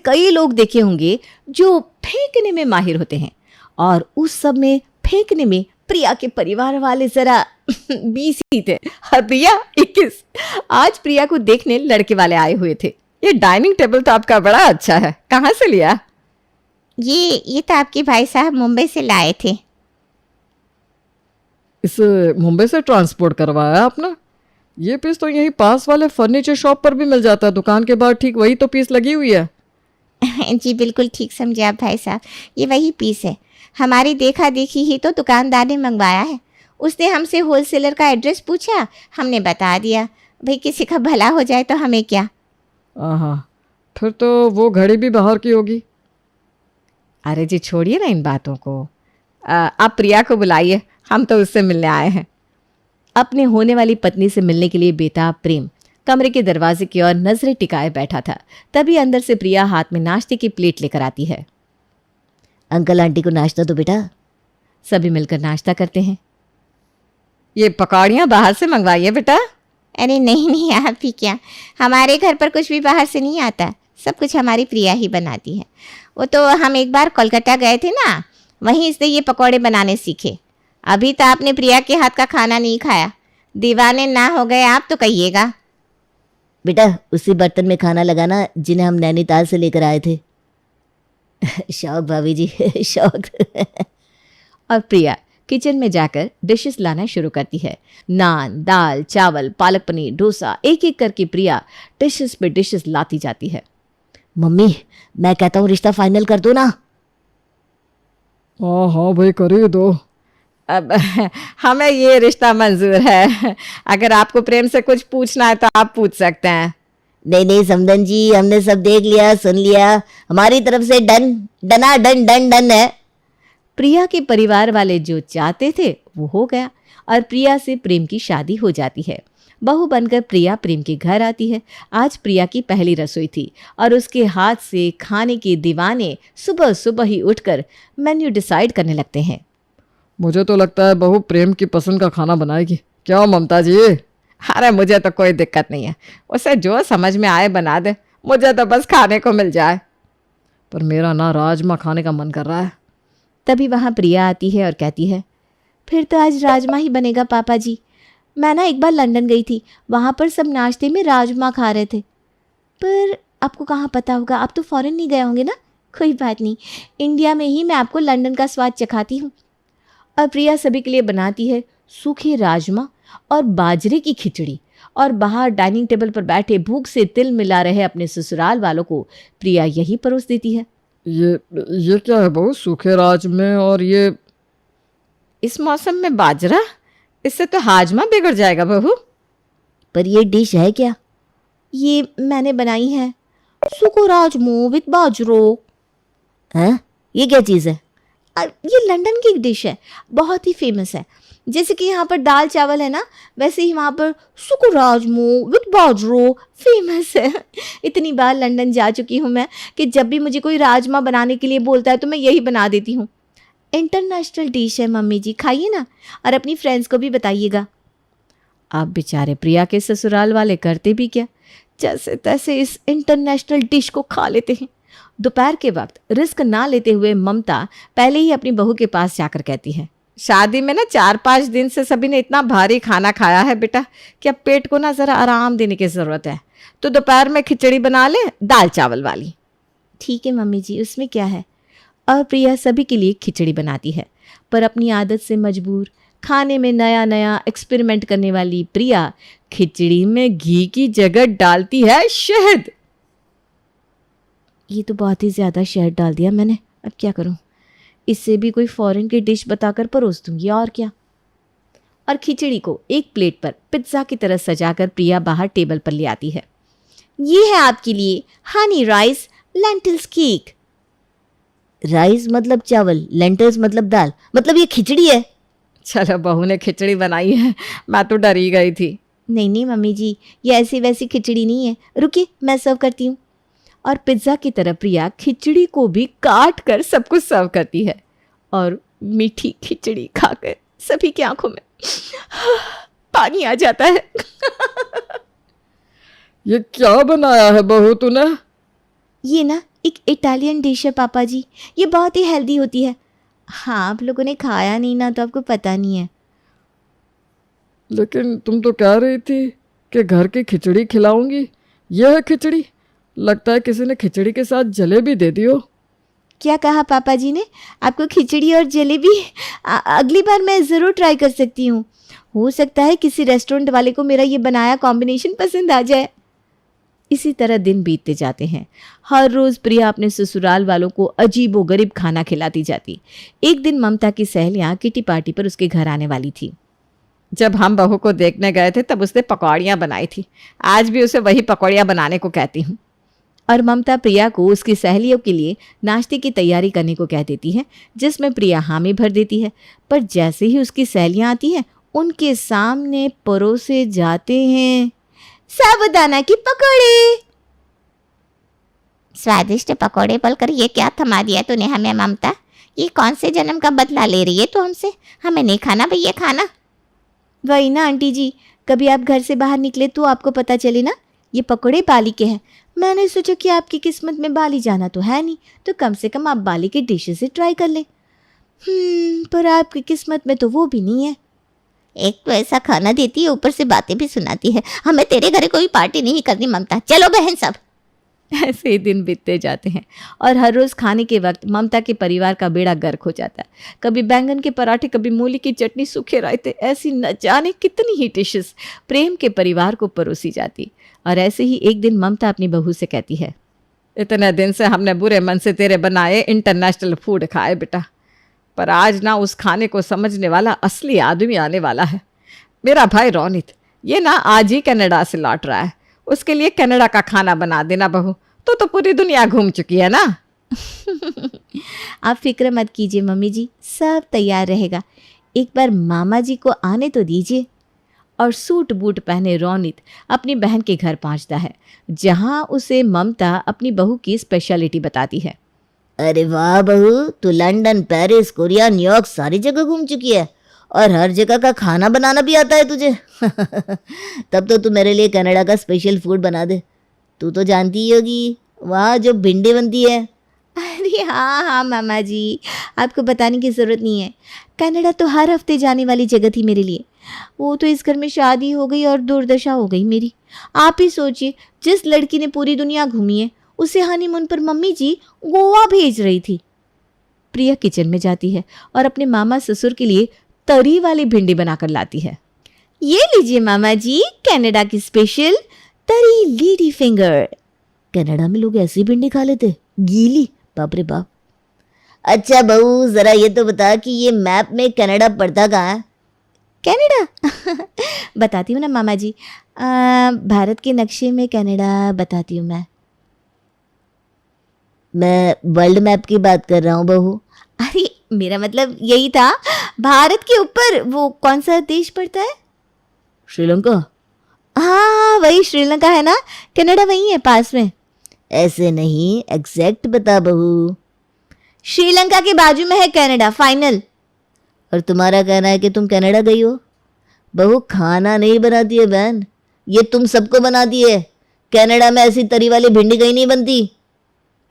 कई लोग देखे होंगे जो फेंकने में माहिर होते हैं, और उस सब में फेंकने में प्रिया के परिवार वाले जरा 20 ही थे और प्रिया 21। आज प्रिया को देखने लड़के वाले आए हुए थे। ये डाइनिंग टेबल तो आपका बड़ा अच्छा है, कहाँ से लिया? ये तो आपके भाई साहब मुंबई से लाए थे। इसे मुंबई से ट्रांसपोर्ट करवाया आपने? ये पीस तो यहीं पास वाले फर्नीचर शॉप पर भी मिल जाता है, दुकान के बाहर ठीक वही तो पीस लगी हुई है। जी बिल्कुल ठीक समझे आप भाई साहब, ये वही पीस है। हमारी देखा देखी ही तो दुकानदार ने मंगवाया है। उसने हमसे होलसेलर का एड्रेस पूछा, हमने बता दिया। भाई किसी का भला हो जाए तो हमें क्या। आहा, फिर तो वो घड़ी भी बाहर की होगी। अरे जी छोड़िए ना इन बातों को, आप प्रिया को बुलाइए, हम तो उससे मिलने आए हैं। अपने होने वाली पत्नी से मिलने के लिए बेताब प्रेम कमरे के दरवाजे की ओर नजरें टिकाए बैठा था। तभी अंदर से प्रिया हाथ में नाश्ते की प्लेट लेकर आती है। अंकल आंटी को नाश्ता दो बेटा। सभी मिलकर नाश्ता करते हैं। ये पकौड़ियाँ बाहर से मंगवाइए बेटा। अरे नहीं आप भी क्या, हमारे घर पर कुछ भी बाहर से नहीं आता, सब कुछ हमारी प्रिया ही बनाती है। वो तो हम एक बार कोलकाता गए थे ना, वहीं से ये पकौड़े बनाने सीखे। अभी तो आपने प्रिया के हाथ का खाना नहीं खाया, दीवाने ना हो गए आप तो कहिएगा। बेटा उसी बर्तन में खाना लगाना जिन्हें हम नैनीताल से लेकर आए थे। शौक भाभी जी शौक। और प्रिया किचन में जाकर डिशेस लाना शुरू करती है। नान, दाल, चावल, पालक पनीर, डोसा, एक एक करके प्रिया डिशेस पे डिशेस लाती जाती है। मम्मी मैं कहता हूँ रिश्ता फाइनल कर दो ना। हाँ भाई कर ही दो। अब हमें ये रिश्ता मंजूर है, अगर आपको प्रेम से कुछ पूछना है तो आप पूछ सकते हैं। नहीं समदन जी, हमने सब देख लिया सुन लिया, हमारी तरफ से डन डना डन डन डन है। प्रिया के परिवार वाले जो चाहते थे वो हो गया और प्रिया से प्रेम की शादी हो जाती है। बहू बनकर प्रिया प्रेम के घर आती है। आज प्रिया की पहली रसोई थी और उसके हाथ से खाने के दीवाने सुबह सुबह ही उठकर मेन्यू डिसाइड करने लगते हैं। मुझे तो लगता है बहू प्रेम की पसंद का खाना बनाएगी, क्या ममता जी? अरे मुझे तो कोई दिक्कत नहीं है, उसे जो समझ में आए बना दे, मुझे तो बस खाने को मिल जाए। पर मेरा ना राजमा खाने का मन कर रहा है। तभी वहाँ प्रिया आती है और कहती है, फिर तो आज राजमा ही बनेगा पापा जी। मैं ना एक बार लंदन गई थी, वहाँ पर सब नाश्ते में राजमा खा रहे थे। पर आपको कहाँ पता होगा, आप तो फॉरेन नहीं गए होंगे ना। कोई बात नहीं, इंडिया में ही मैं आपको लंदन का स्वाद चखाती हूँ। और प्रिया सभी के लिए बनाती है सूखे राजमा और बाजरे की खिचड़ी, और बाहर डाइनिंग टेबल पर बैठे भूख से तिल मिला रहे अपने ससुराल वालों को प्रिया यही परोस देती है। ये क्या है बहू, सूखे राजमे और ये? इस मौसम में बाजरा, इससे तो हाजमा बिगड़ जाएगा बहू। पर ये डिश है क्या? ये मैंने बनाई है, सूखो राजमो विद बाजरो। हैं? ये क्या चीज़ है? ये लंदन की एक डिश है, बहुत ही फेमस है। जैसे कि यहाँ पर दाल चावल है ना, वैसे ही वहाँ पर सूखो राजमो विद बाजरो फेमस है। इतनी बार लंदन जा चुकी हूँ मैं कि जब भी मुझे कोई राजमा बनाने के लिए बोलता है तो मैं यही बना देती हूँ। इंटरनेशनल डिश है मम्मी जी, खाइए ना और अपनी फ्रेंड्स को भी बताइएगा। अब बेचारे प्रिया के ससुराल वाले करते भी क्या, जैसे तैसे इस इंटरनेशनल डिश को खा लेते हैं। दोपहर के वक्त रिस्क ना लेते हुए ममता पहले ही अपनी बहू के पास जाकर कहती है, शादी में ना 4-5 दिन से सभी ने इतना भारी खाना खाया है बेटा कि अब पेट को ना ज़रा आराम देने की ज़रूरत है, तो दोपहर में खिचड़ी बना ले, दाल चावल वाली। ठीक है मम्मी जी, उसमें क्या है। और प्रिया सभी के लिए खिचड़ी बनाती है, पर अपनी आदत से मजबूर खाने में नया नया एक्सपेरिमेंट करने वाली प्रिया खिचड़ी में घी की जगह डालती है शहद। ये तो बहुत ही ज़्यादा शहद डाल दिया मैंने, अब क्या करूं। इससे भी कोई फॉरेन की डिश बताकर परोस दूंगी और क्या। और खिचड़ी को एक प्लेट पर पिज्ज़ा की तरह सजाकर प्रिया बाहर टेबल पर ले आती है। ये है आपके लिए Honey rice lentils cake. Rice मतलब चावल, लेंटिल्स मतलब दाल, मतलब ये खिचड़ी है? चलो बहू ने खिचड़ी बनाई है, मैं तो डर ही गई थी। नहीं मम्मी जी, ये ऐसी वैसी खिचड़ी नहीं है, रुकिए मैं सर्व करती हूँ। और पिज्ज़ा की तरह प्रिया खिचड़ी को भी काट कर सबको सर्व करती है, और मीठी खिचड़ी खाकर सभी की आंखों में पानी आ जाता है। ये क्या बनाया है बहू तूने? ये ना एक इटालियन डिश है पापा जी, ये बहुत ही हेल्दी होती है। हाँ, आप लोगों ने खाया नहीं ना तो आपको पता नहीं है। लेकिन तुम तो कह रही थी कि घर की खिचड़ी खिलाऊंगी। यह है खिचड़ी? लगता है किसी ने खिचड़ी के साथ जलेबी दे दी हो। क्या कहा पापा जी ने? आपको खिचड़ी और जलेबी? अगली बार मैं ज़रूर ट्राई कर सकती हूँ। हो सकता है किसी रेस्टोरेंट वाले को मेरा ये बनाया कॉम्बिनेशन पसंद आ जाए। इसी तरह दिन बीतते जाते हैं। हर रोज़ प्रिया अपने ससुराल वालों को अजीबोगरीब खाना खिलाती जाती। एक दिन ममता की सहेलियाँ किटी पार्टी पर उसके घर आने वाली थी। जब हम बहू को देखने गए थे तब उसने पकौड़ियाँ बनाई थी। आज भी उसे वही पकौड़ियाँ बनाने को कहती हूँ। और ममता प्रिया को उसकी सहेलियों के लिए नाश्ते की तैयारी करने को कह देती है, जिसमें प्रिया हामी भर देती है। पर जैसे ही उसकी सहेलियाँ आती हैं, उनके सामने परोसे जाते हैं साबूदाना की पकौड़े। स्वादिष्ट पकौड़े बोलकर ये क्या थमा दिया तूने हमें ममता? ये कौन से जन्म का बदला ले रही है तू हमसे? हमें नहीं खाना भाई ये खाना। वही ना आंटी जी, कभी आप घर से बाहर निकले तो आपको पता चले ना ये पकौड़े बाली के हैं। मैंने सोचा कि आपकी किस्मत में बाली जाना तो है नहीं, तो कम से कम आप बाली के डिशेस से ट्राई कर लें। पर आपकी किस्मत में तो वो भी नहीं है। एक तो ऐसा खाना देती है, ऊपर से बातें भी सुनाती है। हमें तेरे घर कोई पार्टी नहीं करनी ममता। चलो बहन सब। ऐसे ही दिन बीतते जाते हैं और हर रोज़ खाने के वक्त ममता के परिवार का बेड़ा गर्क हो जाता है। कभी बैंगन के पराठे, कभी मूली की चटनी, सूखे रायते, ऐसी न जाने कितनी ही डिशेस प्रेम के परिवार को परोसी जाती। और ऐसे ही एक दिन ममता अपनी बहू से कहती है, इतने दिन से हमने बुरे मन से तेरे बनाए इंटरनेशनल फूड खाए बेटा, पर आज ना उस खाने को समझने वाला असली आदमी आने वाला है। मेरा भाई रोनित, ये ना आज ही कनाडा से लौट रहा है। उसके लिए कनाडा का खाना बना देना बहू। तो पूरी दुनिया घूम चुकी है ना। आप फिक्र मत कीजिए मम्मी जी, सब तैयार रहेगा। एक बार मामा जी को आने तो दीजिए। और सूट बूट पहने रोनित अपनी बहन के घर पहुंचता है, जहां उसे ममता अपनी बहू की स्पेशलिटी बताती है। अरे वाह बहू, तू लंदन, पेरिस, कोरिया, न्यूयॉर्क सारी जगह घूम चुकी है और हर जगह का खाना बनाना भी आता है तुझे। तब तो तू मेरे लिए कनाडा का स्पेशल फूड बना दे। तू तो जानती ही होगी वहाँ जो भिंडी बनती है। अरे हाँ हाँ मामा जी, आपको बताने की ज़रूरत नहीं है। कनाडा तो हर हफ्ते जाने वाली जगह थी मेरे लिए। वो तो इस घर में शादी हो गई और दुर्दशा हो गई मेरी। आप ही सोचिए, जिस लड़की ने पूरी दुनिया घूमी है उसे हनीमून पर मम्मी जी गोवा भेज रही थी। प्रिया किचन में जाती है और अपने मामा ससुर के लिए तरी वाली भिंडी बनाकर लाती है। ये लीजिए मामा जी, कनाडा की स्पेशल तरी लेडी फिंगर। कनाडा में लोग ऐसी भिंडी खा लेते? गीली? बाप रे बाप। अच्छा बहू, जरा ये तो बता कि ये मैप में कनाडा पड़ता कहाँ है? कनाडा बताती हूँ ना मामा जी। भारत के नक्शे में कनाडा बताती हूँ मैं वर्ल्ड मैप की बात कर रहा हूँ बहू। अरे मेरा मतलब यही था, भारत के ऊपर वो कौन सा देश पड़ता है? श्रीलंका? हाँ वही श्रीलंका है ना, कनाडा वही है पास में। ऐसे नहीं, एग्जैक्ट बता बहू। श्रीलंका के बाजू में है कनाडा, फाइनल। और तुम्हारा कहना है कि तुम कनाडा गई हो? बहू खाना नहीं बनाती है बहन, ये तुम सबको बनाती है। कनाडा में ऐसी तरी वाली भिंडी कहीं नहीं बनती।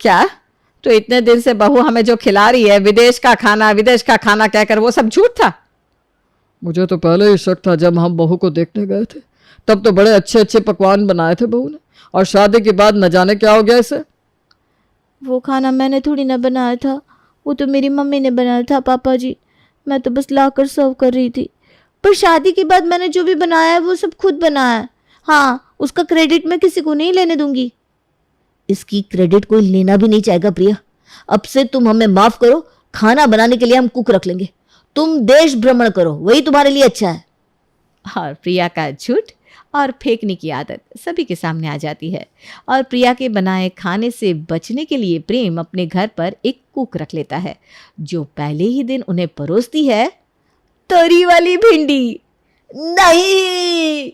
क्या? तो इतने दिन से बहू हमें जो खिला रही है विदेश का खाना कहकर, वो सब झूठ था? मुझे तो पहले ही शक था। जब हम बहू को देखने गए थे तब तो बड़े अच्छे अच्छे पकवान बनाए थे बहू ने, और शादी के बाद न जाने क्या हो गया इसे। वो खाना मैंने थोड़ी ना बनाया था, वो तो मेरी मम्मी ने बनाया था पापा जी। मैं तो बस लाकर सर्व कर रही थी। पर शादी के बाद मैंने जो भी बनाया है वो सब खुद बनाया है। हाँ, उसका क्रेडिट मैं किसी को नहीं लेने दूंगी। इसकी क्रेडिट कोई लेना भी नहीं चाहेगा प्रिया। अब से तुम हमें माफ करो, खाना बनाने के लिए हम कुक रख लेंगे। तुम देश भ्रमण करो, वही तुम्हारे लिए अच्छा है। और प्रिया का झूठ और फेंकने की आदत सभी के सामने आ जाती है और प्रिया के बनाए खाने से बचने के लिए प्रेम अपने घर पर एक कुक रख लेता है, जो पहले ही दिन उन्हें परोसती है तरी वाली भिंडी। नहीं,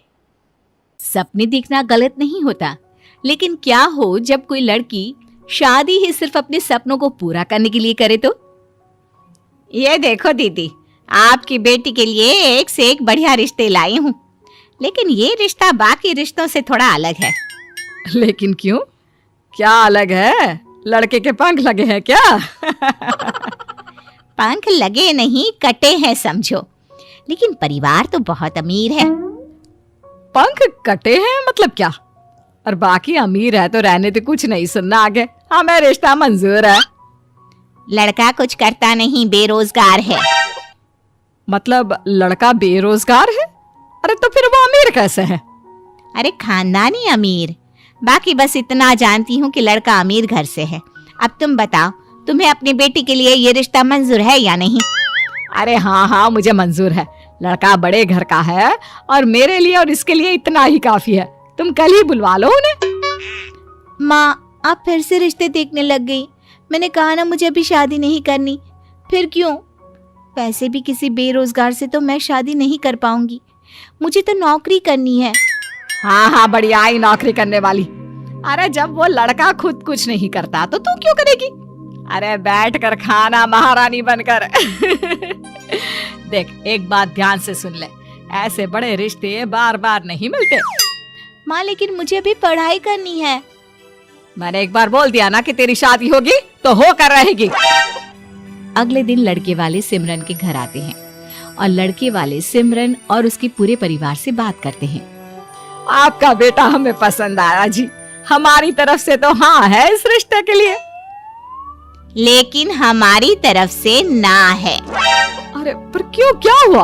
सपने देखना गलत नहीं होता, लेकिन क्या हो जब कोई लड़की शादी ही सिर्फ अपने सपनों को पूरा करने के लिए करे तो? ये देखो दीदी, आपकी बेटी के लिए एक से एक बढ़िया रिश्ते लाई हूँ, लेकिन ये रिश्ता बाकी रिश्तों से थोड़ा अलग है। लेकिन क्यों? क्या अलग है? लड़के के पंख लगे हैं क्या? पंख लगे नहीं, कटे हैं समझो। लेकिन परिवार तो बहुत अमीर है। पंख कटे हैं मतलब क्या? और बाकी अमीर है तो रहने दे, कुछ नहीं सुनना आगे। हमें रिश्ता मंजूर है। लड़का कुछ करता नहीं, बेरोजगार है। मतलब लड़का बेरोजगार है? अरे तो फिर वो अमीर कैसे है? अरे खानदानी अमीर। बाकी बस इतना जानती हूँ कि लड़का अमीर घर से है। अब तुम बताओ, तुम्हें अपनी बेटी के लिए ये रिश्ता मंजूर है या नहीं? अरे हाँ हाँ, मुझे मंजूर है। लड़का बड़े घर का है और मेरे लिए और इसके लिए इतना ही काफी है। तुम कल ही बुलवा लो उन्हें। माँ, आप फिर से रिश्ते देखने लग गई। मैंने कहा ना मुझे अभी शादी नहीं करनी। फिर क्यों? वैसे भी किसी बेरोजगार से तो मैं शादी नहीं कर पाऊंगी। मुझे तो नौकरी करनी है। हाँ हाँ, बढ़िया ही नौकरी करने वाली। अरे जब वो लड़का खुद कुछ नहीं करता तो तू क्यों करेगी? अरे बैठ कर खाना महारानी बनकर। देख, एक बात ध्यान से सुन ले, ऐसे बड़े रिश्ते बार बार नहीं मिलते। माँ, लेकिन मुझे अभी पढ़ाई करनी है। मैंने एक बार बोल दिया ना कि तेरी शादी होगी तो होकर रहेगी। अगले दिन लड़के वाले सिमरन के घर आते हैं और लड़के वाले सिमरन और उसके पूरे परिवार से बात करते हैं। आपका बेटा हमें पसंद आया जी। हमारी तरफ से तो हाँ है इस रिश्ते के लिए। लेकिन हमारी तरफ से ना है। अरे पर क्यों, क्या हुआ?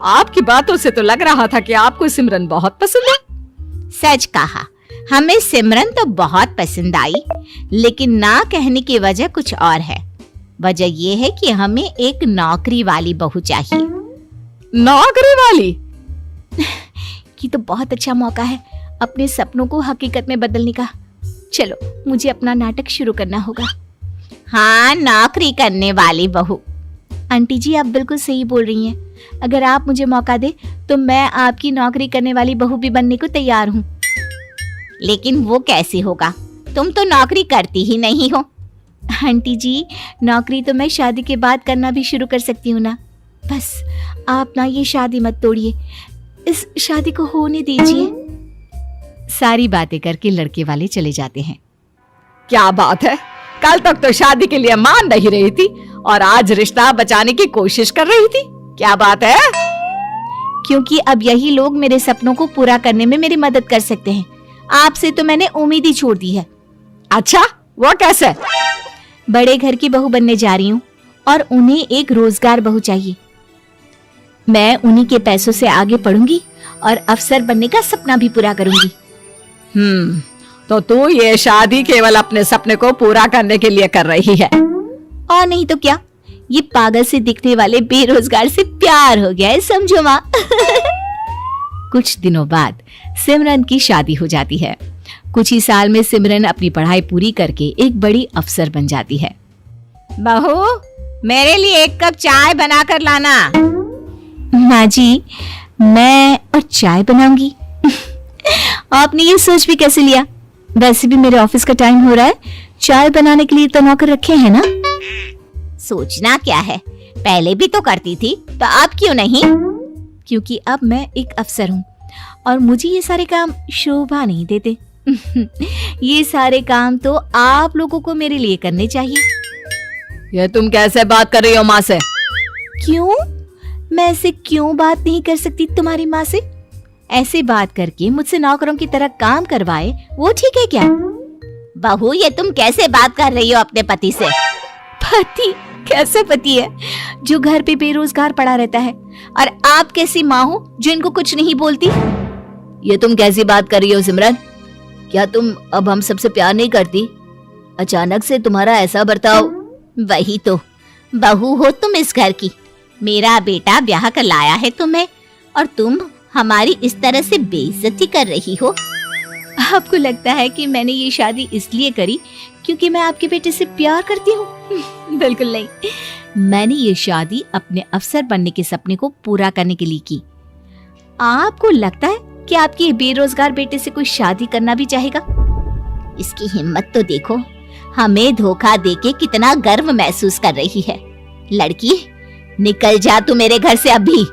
आपकी बातों से तो लग रहा था कि आपको सिमरन बहुत पसंद है। सच कहा, हमें सिमरन तो बहुत पसंद आई, लेकिन ना कहने की वजह कुछ और है। वजह ये है कि हमें एक नौकरी वाली बहू चाहिए। नौकरी वाली? ये तो बहुत अच्छा मौका है अपने सपनों को हकीकत में बदलने का। चलो, मुझे अपना नाटक शुरू करना होगा। हाँ, नौकरी करने वाली बहू। आंटी जी, आप बिल्कुल सही बोल रही हैं। अगर आप मुझे मौका दे तो मैं आपकी नौकरी करने वाली बहू भी बनने को तैयार हूँ। लेकिन वो कैसे होगा? तुम तो नौकरी करती ही नहीं हो। आंटी जी, नौकरी तो मैं शादी के बाद करना भी शुरू कर सकती हूँ ना। बस आप ना ये शादी मत तोड़िए, इस शादी को होने दीजिए। सारी बातें करके लड़के वाले चले जाते हैं। क्या बात है, कल तक तो शादी के लिए मान नहीं रही थी और आज रिश्ता बचाने की कोशिश कर रही थी। क्या बात है? क्योंकि अब यही लोग मेरे सपनों को पूरा करने में मेरी मदद कर सकते हैं। आपसे तो मैंने उम्मीद ही छोड़ दी है। अच्छा, वो कैसे? बड़े घर की बहू बनने जा रही हूँ और उन्हें एक रोजगार बहू चाहिए। मैं उन्हीं के पैसों से आगे पढ़ूंगी और अफसर बनने का सपना भी पूरा करूंगी। तो तू ये शादी केवल अपने सपने को पूरा करने के लिए कर रही है? और नहीं तो क्या, ये पागल से दिखने वाले बेरोजगार से प्यार हो गया है, समझो माँ। कुछ दिनों बाद सिमरन की शादी हो जाती है। कुछ ही साल में सिमरन अपनी पढ़ाई पूरी करके एक बड़ी अफसर बन जाती है। बहू, मेरे लिए एक कप चाय बना कर लाना। माँ जी, मैं और चाय बनाऊंगी? आपने ये सोच भी कैसे लिया? वैसे भी मेरे ऑफिस का टाइम हो रहा है, चाय बनाने के लिए तो नौकर रखे हैं ना। सोचना क्या है, पहले भी तो करती थी, तो अब क्यों नहीं? क्योंकि अब मैं एक अफसर हूँ और मुझे ये सारे काम शोभा नहीं देते। ये सारे काम तो आप लोगों को मेरे लिए करने चाहिए। ये तुम कैसे बात कर रही हो माँ से? क्यों? मैं ऐसे क्यों बात नहीं कर सकती तुम्हारी माँ से? ऐसे बात करके मुझसे नौकरों की तरह काम करवाए वो ठीक है क्या? बहू, ये तुम कैसे बात कर रही हो अपने पति से? पति? कैसे पति है जो घर पे बेरोजगार पड़ा रहता है? और आप कैसी माँ हो जो इनको कुछ नहीं बोलती? ये तुम कैसी बात कर रही हो सिमरन? क्या तुम अब हम सबसे प्यार नहीं करती? अचानक से तुम्हारा ऐसा बर्ताव। वही तो, बहू हो तुम इस घर की। मेरा बेटा ब्याह कर लाया है तुम्हें और तुम हमारी इस तरह से बेइज्जती कर रही हो। आपको लगता है कि मैंने ये शादी इसलिए करी क्योंकि मैं आपके बेटे से प्यार करती हूँ? बिल्कुल नहीं। मैंने ये शादी अपने अफसर बनने के सपने को पूरा करने के लिए की। आपको लगता है कि आपके बेरोजगार बेटे से कोई शादी करना भी चाहेगा? इसकी हिम्मत तो देखो, हमें धोखा देके कितना गर्व महसूस कर रही है। लड़की, निकल जा तू मेरे घर से अभी।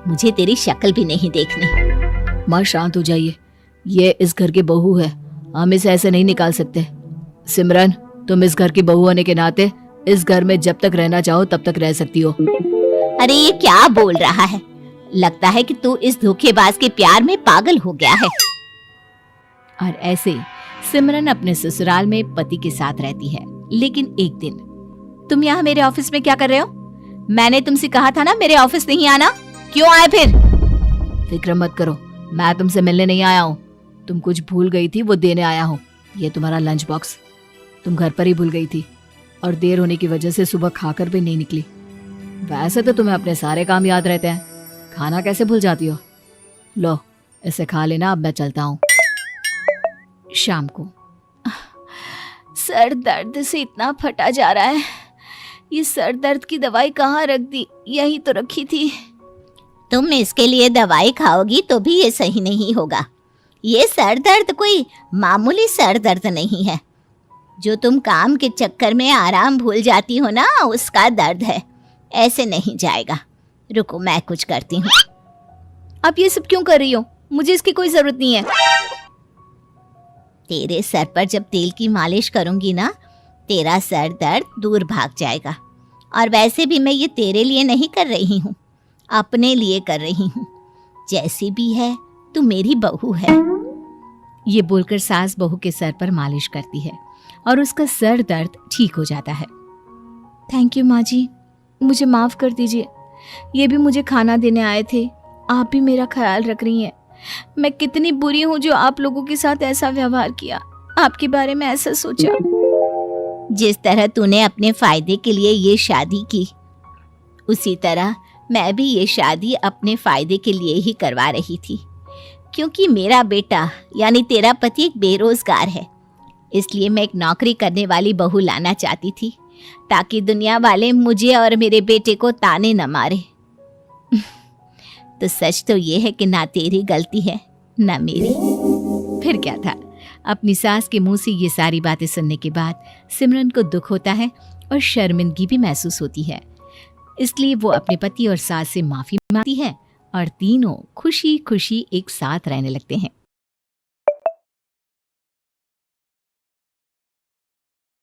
मुझे तेरी शक्ल भी नहीं देखनी। माँ शांत हो जाइए, ये इस घर के बहू है, हम इसे ऐसे नहीं निकाल सकते। सिमरन, तुम इस घर की बहू होने के नाते इस घर में जब तक रहना चाहो तब तक रह सकती हो। अरे ये क्या बोल रहा है? लगता है कि तू इस धोखेबाज के प्यार में पागल हो गया है। और ऐसे सिमरन अपने ससुराल में पति के साथ रहती है। लेकिन एक दिन, तुम यहाँ मेरे ऑफिस में क्या कर रहे हो? मैंने तुमसे कहा था ना मेरे ऑफिस नहीं आना, क्यों आए फिर? फिक्र मत करो, मैं तुमसे मिलने नहीं आया हूँ। तुम कुछ भूल गई थी, वो देने आया हूँ। ये तुम्हारा लंच बॉक्स, तुम घर पर ही भूल गई थी और देर होने की वजह से सुबह खाकर भी नहीं निकली। वैसे तो तुम्हें अपने सारे काम याद रहते हैं, खाना कैसे भूल जाती हो? लो, इसे खा लेना, अब मैं चलता हूँ। शाम को, सर दर्द से इतना फटा जा रहा है। ये सर दर्द की दवाई कहाँ रख दी? यही तो रखी थी। तुम इसके लिए दवाई खाओगी तो भी ये सही नहीं होगा। ये सर दर्द कोई मामूली सर दर्द नहीं है। जो तुम काम के चक्कर में आराम भूल जाती हो ना, उसका दर्द है। ऐसे नहीं जाएगा। रुको, मैं कुछ करती हूँ। आप ये सब क्यों कर रही हो? मुझे इसकी कोई जरूरत नहीं है। तेरे सर पर जब तेल की मालिश करूंगी ना, तेरा सर दर्द दूर भाग जाएगा। और वैसे भी मैं ये तेरे लिए नहीं कर रही हूँ, अपने लिए कर रही हूँ। जैसी भी है, तू मेरी बहू है। ये बोलकर सास बहू के सर पर मालिश करती है और उसका सर दर्द ठीक हो जाता है। थैंक यू माँ जी, मुझे माफ़ कर दीजिए। ये भी मुझे खाना देने आए थे। आप भी मेरा ख्याल रख रही हैं। मैं कितनी बुरी हूँ जो आप लोगों के साथ ऐसा व्यवहार किया, आपके बारे में ऐसा सोचा। जिस तरह तूने अपने फायदे के लिए ये शादी की, उसी तरह मैं भी ये शादी अपने फायदे के लिए ही करवा रही थी। क्योंकि मेरा बेटा यानी तेरा पति एक बेरोजगार है, इसलिए मैं एक नौकरी करने वाली बहू लाना चाहती थी, ताकि दुनिया वाले मुझे और मेरे बेटे को ताने न मारे। तो सच तो ये है कि ना तेरी गलती है ना मेरी। फिर क्या था, अपनी सास के मुंह से ये सारी बातें सुनने के बाद सिमरन को दुख होता है और शर्मिंदगी भी महसूस होती है। इसलिए वो अपने पति और सास से माफी मांगती है और तीनों खुशी खुशी एक साथ रहने लगते हैं।